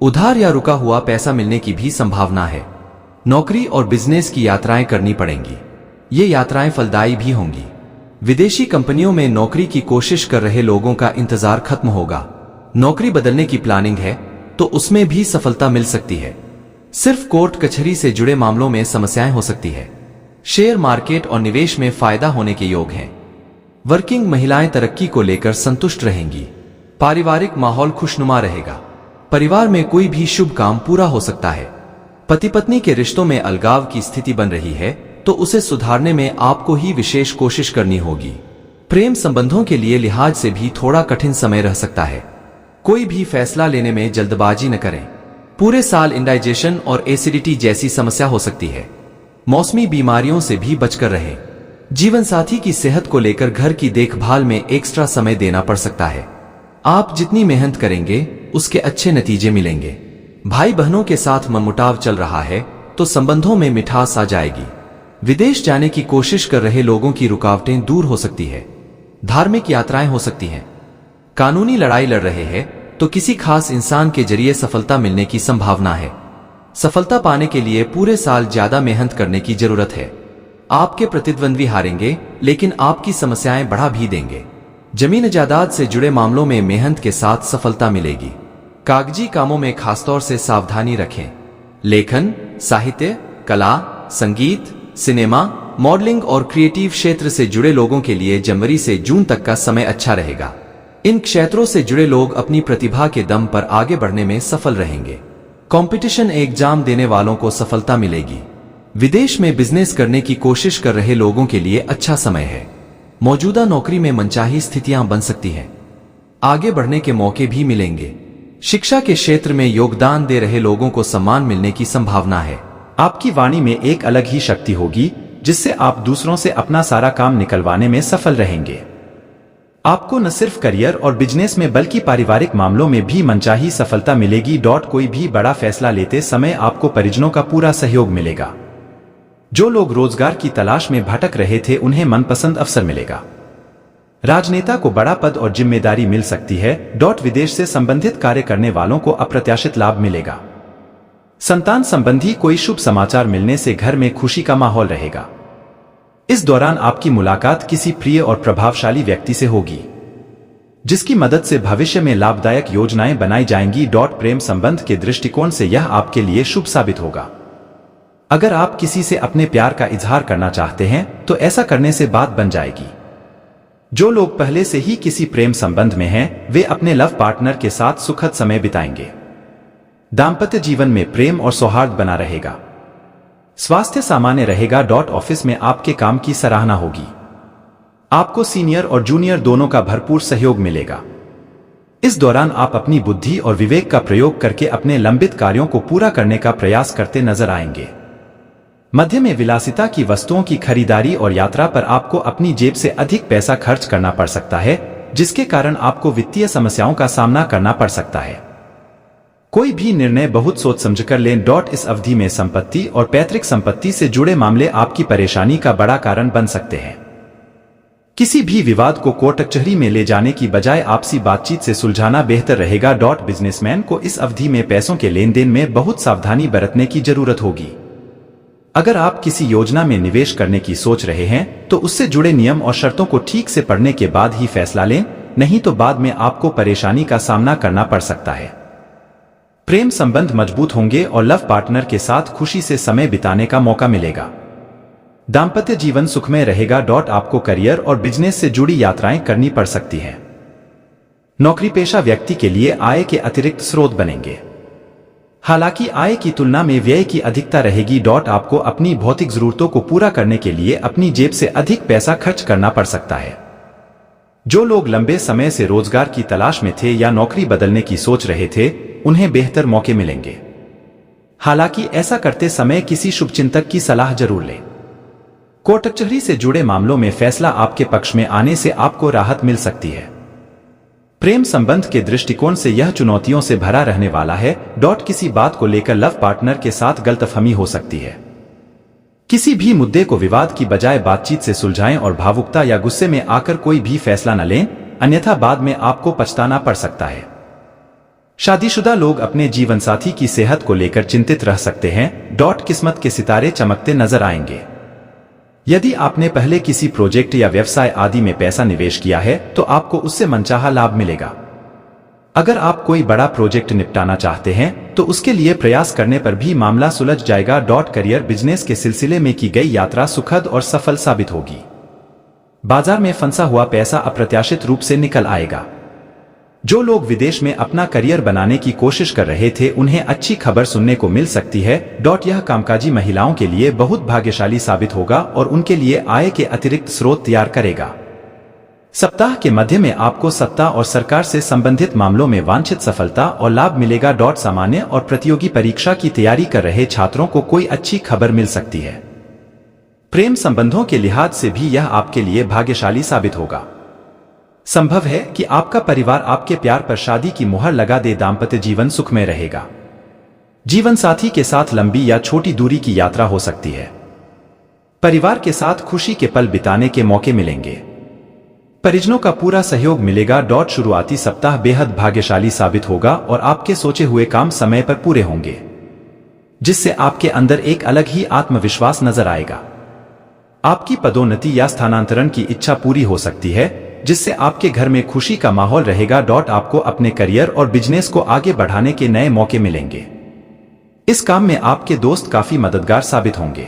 उधार या रुका हुआ पैसा मिलने की भी संभावना है। नौकरी और बिजनेस की यात्राएं करनी पड़ेंगी। ये यात्राएं फलदायी भी होंगी। विदेशी कंपनियों में नौकरी की कोशिश कर रहे लोगों का इंतजार खत्म होगा। नौकरी बदलने की प्लानिंग है तो उसमें भी सफलता मिल सकती है। सिर्फ कोर्ट कचहरी से जुड़े मामलों में समस्याएं हो सकती है। शेयर मार्केट और निवेश में फायदा होने के योग हैं। वर्किंग महिलाएं तरक्की को लेकर संतुष्ट रहेंगी। पारिवारिक माहौल खुशनुमा रहेगा। परिवार में कोई भी शुभ काम पूरा हो सकता है। पति पत्नी के रिश्तों में अलगाव की स्थिति बन रही है तो उसे सुधारने में आपको ही विशेष कोशिश करनी होगी। प्रेम संबंधों के लिए लिहाज से भी थोड़ा कठिन समय रह सकता है। कोई भी फैसला लेने में जल्दबाजी न करें। पूरे साल इंडाइजेशन और एसिडिटी जैसी समस्या हो सकती है। मौसमी बीमारियों से भी बचकर रहें। जीवन साथी की सेहत को लेकर घर की देखभाल में एक्स्ट्रा समय देना पड़ सकता है। आप जितनी मेहनत करेंगे उसके अच्छे नतीजे मिलेंगे। भाई बहनों के साथ मनमुटाव चल रहा है तो संबंधों में मिठास आ जाएगी। विदेश जाने की कोशिश कर रहे लोगों की रुकावटें दूर हो सकती है। धार्मिक यात्राएं हो सकती हैं। कानूनी लड़ाई लड़ रहे हैं तो किसी खास इंसान के जरिए सफलता मिलने की संभावना है। सफलता पाने के लिए पूरे साल ज्यादा मेहनत करने की जरूरत है। आपके प्रतिद्वंद्वी हारेंगे लेकिन आपकी समस्याएं बढ़ा भी देंगे। जमीन जायदाद से जुड़े मामलों में मेहनत के साथ सफलता मिलेगी। कागजी कामों में खासतौर से सावधानी रखें। लेखन, साहित्य, कला, संगीत, सिनेमा, मॉडलिंग और क्रिएटिव क्षेत्र से जुड़े लोगों के लिए जनवरी से जून तक का समय अच्छा रहेगा। इन क्षेत्रों से जुड़े लोग अपनी प्रतिभा के दम पर आगे बढ़ने में सफल रहेंगे। कंपटीशन एग्जाम देने वालों को सफलता मिलेगी। विदेश में बिजनेस करने की कोशिश कर रहे लोगों के लिए अच्छा समय है। मौजूदा नौकरी में मनचाही स्थितियां बन सकती हैं। आगे बढ़ने के मौके भी मिलेंगे। शिक्षा के क्षेत्र में योगदान दे रहे लोगों को सम्मान मिलने की संभावना है। आपकी वाणी में एक अलग ही शक्ति होगी, जिससे आप दूसरों से अपना सारा काम निकलवाने में सफल रहेंगे। आपको न सिर्फ करियर और बिजनेस में बल्कि पारिवारिक मामलों में भी मनचाही सफलता मिलेगी। कोई भी बड़ा फैसला लेते समय आपको परिजनों का पूरा सहयोग मिलेगा। जो लोग रोजगार की तलाश में भटक रहे थे, उन्हें मनपसंद अवसर मिलेगा। राजनेता को बड़ा पद और जिम्मेदारी मिल सकती है। विदेश से संबंधित कार्य करने वालों को अप्रत्याशित लाभ मिलेगा। संतान संबंधी कोई शुभ समाचार मिलने से घर में खुशी का माहौल रहेगा। इस दौरान आपकी मुलाकात किसी प्रिय और प्रभावशाली व्यक्ति से होगी, जिसकी मदद से भविष्य में लाभदायक योजनाएं बनाई जाएंगी। प्रेम संबंध के दृष्टिकोण से यह आपके लिए शुभ साबित होगा। अगर आप किसी से अपने प्यार का इजहार करना चाहते हैं तो ऐसा करने से बात बन जाएगी। जो लोग पहले से ही किसी प्रेम संबंध में हैं, वे अपने लव पार्टनर के साथ सुखद समय बिताएंगे। दाम्पत्य जीवन में प्रेम और सौहार्द बना रहेगा। स्वास्थ्य सामान्य रहेगा। ऑफिस में आपके काम की सराहना होगी। आपको सीनियर और जूनियर दोनों का भरपूर सहयोग मिलेगा। इस दौरान आप अपनी बुद्धि और विवेक का प्रयोग करके अपने लंबित कार्यों को पूरा करने का प्रयास करते नजर आएंगे। मध्य में विलासिता की वस्तुओं की खरीदारी और यात्रा पर आपको अपनी जेब से अधिक पैसा खर्च करना पड़ सकता है, जिसके कारण आपको वित्तीय समस्याओं का सामना करना पड़ सकता है। कोई भी निर्णय बहुत सोच समझकर लें। इस अवधि में संपत्ति और पैतृक संपत्ति से जुड़े मामले आपकी परेशानी का बड़ा कारण बन सकते हैं। किसी भी विवाद को कोर्ट कचहरी में ले जाने की बजाय आपसी बातचीत से सुलझाना बेहतर रहेगा। बिजनेसमैन को इस अवधि में पैसों के लेन देन में बहुत सावधानी बरतने की जरूरत होगी। अगर आप किसी योजना में निवेश करने की सोच रहे हैं तो उससे जुड़े नियम और शर्तों को ठीक से पढ़ने के बाद ही फैसला लें, नहीं तो बाद में आपको परेशानी का सामना करना पड़ सकता है। प्रेम संबंध मजबूत होंगे और लव पार्टनर के साथ खुशी से समय बिताने का मौका मिलेगा। दाम्पत्य जीवन सुखमय रहेगा। आपको करियर और बिजनेस से जुड़ी यात्राएं करनी पड़ सकती हैं। नौकरी पेशा व्यक्ति के लिए आय के अतिरिक्त स्रोत बनेंगे। हालांकि आय की तुलना में व्यय की अधिकता रहेगी। आपको अपनी भौतिक जरूरतों को पूरा करने के लिए अपनी जेब से अधिक पैसा खर्च करना पड़ सकता है। जो लोग लंबे समय से रोजगार की तलाश में थे या नौकरी बदलने की सोच रहे थे, उन्हें बेहतर मौके मिलेंगे। हालांकि ऐसा करते समय किसी शुभचिंतक की सलाह जरूर लें। कोर्ट कचहरी से जुड़े मामलों में फैसला आपके पक्ष में आने से आपको राहत मिल सकती है। प्रेम संबंध के दृष्टिकोण से यह चुनौतियों से भरा रहने वाला है। किसी बात को लेकर लव पार्टनर के साथ गलतफहमी हो सकती है। किसी भी मुद्दे को विवाद की बजाय बातचीत से सुलझाएं और भावुकता या गुस्से में आकर कोई भी फैसला न लें, अन्यथा बाद में आपको पछताना पड़ सकता है। शादीशुदा लोग अपने जीवन साथी की सेहत को लेकर चिंतित रह सकते हैं। किस्मत के सितारे चमकते नजर आएंगे। यदि आपने पहले किसी प्रोजेक्ट या व्यवसाय आदि में पैसा निवेश किया है तो आपको उससे मनचाहा लाभ मिलेगा। अगर आप कोई बड़ा प्रोजेक्ट निपटाना चाहते हैं तो उसके लिए प्रयास करने पर भी मामला सुलझ जाएगा। करियर बिजनेस के सिलसिले में की गई यात्रा सुखद और सफल साबित होगी। बाजार में फंसा हुआ पैसा अप्रत्याशित रूप से निकल आएगा। जो लोग विदेश में अपना करियर बनाने की कोशिश कर रहे थे, उन्हें अच्छी खबर सुनने को मिल सकती है। यह कामकाजी महिलाओं के लिए बहुत भाग्यशाली साबित होगा और उनके लिए आय के अतिरिक्त स्रोत तैयार करेगा। सप्ताह के मध्य में आपको सत्ता और सरकार से संबंधित मामलों में वांछित सफलता और लाभ मिलेगा। सामान्य और प्रतियोगी परीक्षा की तैयारी कर रहे छात्रों को कोई अच्छी खबर मिल सकती है। प्रेम संबंधों के लिहाज से भी यह आपके लिए भाग्यशाली साबित होगा। संभव है कि आपका परिवार आपके प्यार पर शादी की मुहर लगा दे। दाम्पत्य जीवन सुखमय रहेगा। जीवन साथी के साथ लंबी या छोटी दूरी की यात्रा हो सकती है। परिवार के साथ खुशी के पल बिताने के मौके मिलेंगे। परिजनों का पूरा सहयोग मिलेगा। शुरुआती सप्ताह बेहद भाग्यशाली साबित होगा और आपके सोचे हुए काम समय पर पूरे होंगे, जिससे आपके अंदर एक अलग ही आत्मविश्वास नजर आएगा। आपकी पदोन्नति या स्थानांतरण की इच्छा पूरी हो सकती है, जिससे आपके घर में खुशी का माहौल रहेगा। आपको अपने करियर और बिजनेस को आगे बढ़ाने के नए मौके मिलेंगे। इस काम में आपके दोस्त काफी मददगार साबित होंगे।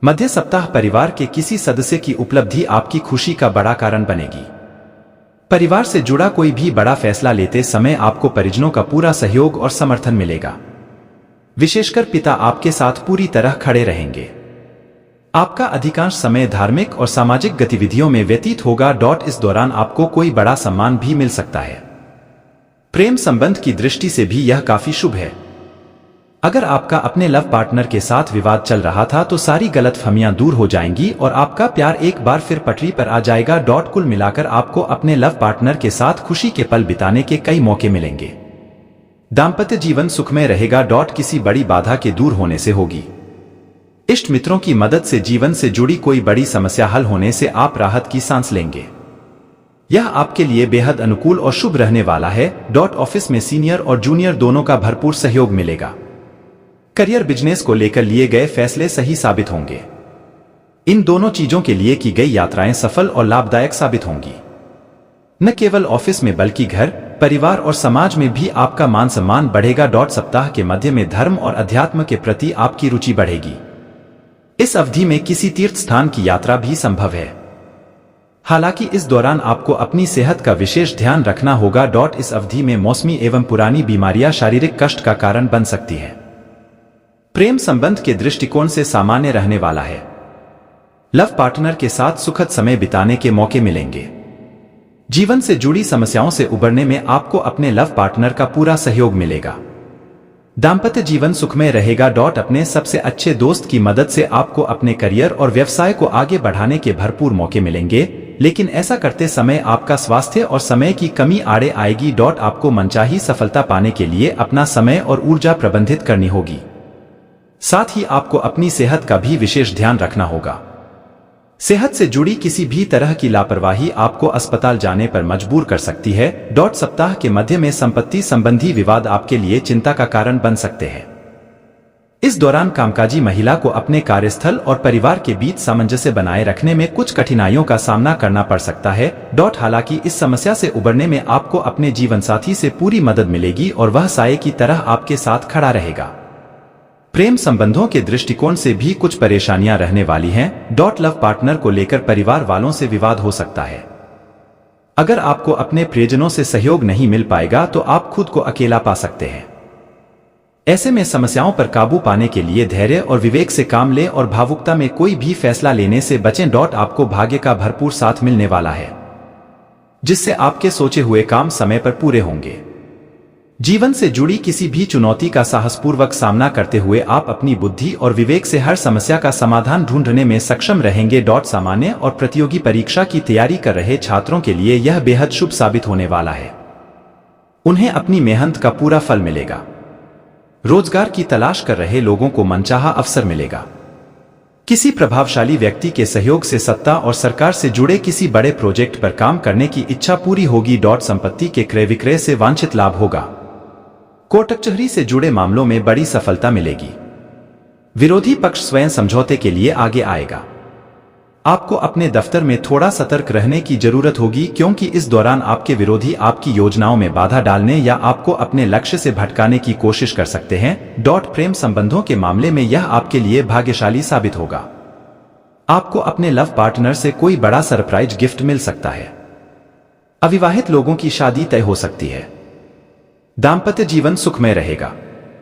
मध्य सप्ताह परिवार के किसी सदस्य की उपलब्धि आपकी खुशी का बड़ा कारण बनेगी। परिवार से जुड़ा कोई भी बड़ा फैसला लेते समय आपको परिजनों का पूरा सहयोग और समर्थन मिलेगा। विशेषकर पिता आपके साथ पूरी तरह खड़े रहेंगे। आपका अधिकांश समय धार्मिक और सामाजिक गतिविधियों में व्यतीत होगा। इस दौरान आपको कोई बड़ा सम्मान भी मिल सकता है। प्रेम संबंध की दृष्टि से भी यह काफी शुभ है। अगर आपका अपने लव पार्टनर के साथ विवाद चल रहा था तो सारी गलतफहमियां दूर हो जाएंगी और आपका प्यार एक बार फिर पटरी पर आ जाएगा। कुल मिलाकर आपको अपने लव पार्टनर के साथ खुशी के पल बिताने के कई मौके मिलेंगे। दाम्पत्य जीवन सुखमय रहेगा। किसी बड़ी बाधा के दूर होने से होगी। इष्ट मित्रों की मदद से जीवन से जुड़ी कोई बड़ी समस्या हल होने से आप राहत की सांस लेंगे। यह आपके लिए बेहद अनुकूल और शुभ रहने वाला है। ऑफिस में सीनियर और जूनियर दोनों का भरपूर सहयोग मिलेगा। करियर बिजनेस को लेकर लिए गए फैसले सही साबित होंगे। इन दोनों चीजों के लिए की गई यात्राएं सफल और लाभदायक साबित होंगी। न केवल ऑफिस में बल्कि घर, परिवार और समाज में भी आपका मान सम्मान बढ़ेगा। सप्ताह के मध्य में धर्म और अध्यात्म के प्रति आपकी रुचि बढ़ेगी। इस अवधि में किसी तीर्थ स्थान की यात्रा भी संभव है। हालांकि इस दौरान आपको अपनी सेहत का विशेष ध्यान रखना होगा। इस अवधि में मौसमी एवं पुरानी बीमारियां शारीरिक कष्ट का कारण बन सकती हैं। प्रेम संबंध के दृष्टिकोण से सामान्य रहने वाला है। लव पार्टनर के साथ सुखद समय बिताने के मौके मिलेंगे। जीवन से जुड़ी समस्याओं से उबरने में आपको अपने लव पार्टनर का पूरा सहयोग मिलेगा। दाम्पत्य जीवन सुखमय रहेगा। अपने सबसे अच्छे दोस्त की मदद से आपको अपने करियर और व्यवसाय को आगे बढ़ाने के भरपूर मौके मिलेंगे, लेकिन ऐसा करते समय आपका स्वास्थ्य और समय की कमी आड़े आएगी। आपको मनचाही सफलता पाने के लिए अपना समय और ऊर्जा प्रबंधित करनी होगी। साथ ही आपको अपनी सेहत का भी विशेष ध्यान रखना होगा। सेहत से जुड़ी किसी भी तरह की लापरवाही आपको अस्पताल जाने पर मजबूर कर सकती है। सप्ताह के मध्य में संपत्ति संबंधी विवाद आपके लिए चिंता का कारण बन सकते हैं। इस दौरान कामकाजी महिला को अपने कार्यस्थल और परिवार के बीच सामंजस्य बनाए रखने में कुछ कठिनाइयों का सामना करना पड़ सकता है। हालांकि इस समस्या से उबरने में आपको अपने जीवनसाथी से पूरी मदद मिलेगी और वह साये की तरह आपके साथ खड़ा रहेगा। प्रेम संबंधों के दृष्टिकोण से भी कुछ परेशानियां रहने वाली हैं। लव पार्टनर को लेकर परिवार वालों से विवाद हो सकता है। अगर आपको अपने प्रियजनों से सहयोग नहीं मिल पाएगा तो आप खुद को अकेला पा सकते हैं। ऐसे में समस्याओं पर काबू पाने के लिए धैर्य और विवेक से काम लें और भावुकता में कोई भी फैसला लेने से बचें। आपको भाग्य का भरपूर साथ मिलने वाला है, जिससे आपके सोचे हुए काम समय पर पूरे होंगे। जीवन से जुड़ी किसी भी चुनौती का साहसपूर्वक सामना करते हुए आप अपनी बुद्धि और विवेक से हर समस्या का समाधान ढूंढने में सक्षम रहेंगे। सामान्य और प्रतियोगी परीक्षा की तैयारी कर रहे छात्रों के लिए यह बेहद शुभ साबित होने वाला है। उन्हें अपनी मेहनत का पूरा फल मिलेगा। रोजगार की तलाश कर रहे लोगों को मनचाहा अवसर मिलेगा। किसी प्रभावशाली व्यक्ति के सहयोग से सत्ता और सरकार से जुड़े किसी बड़े प्रोजेक्ट पर काम करने की इच्छा पूरी होगी। संपत्ति के क्रय विक्रय से वांछित लाभ होगा। कोर्ट कचहरी से जुड़े मामलों में बड़ी सफलता मिलेगी। विरोधी पक्ष स्वयं समझौते के लिए आगे आएगा। आपको अपने दफ्तर में थोड़ा सतर्क रहने की जरूरत होगी, क्योंकि इस दौरान आपके विरोधी आपकी योजनाओं में बाधा डालने या आपको अपने लक्ष्य से भटकाने की कोशिश कर सकते हैं। प्रेम संबंधों के मामले में यह आपके लिए भाग्यशाली साबित होगा। आपको अपने लव पार्टनर से कोई बड़ा सरप्राइज गिफ्ट मिल सकता है। अविवाहित लोगों की शादी तय हो सकती है। दाम्पत्य जीवन सुखमय रहेगा।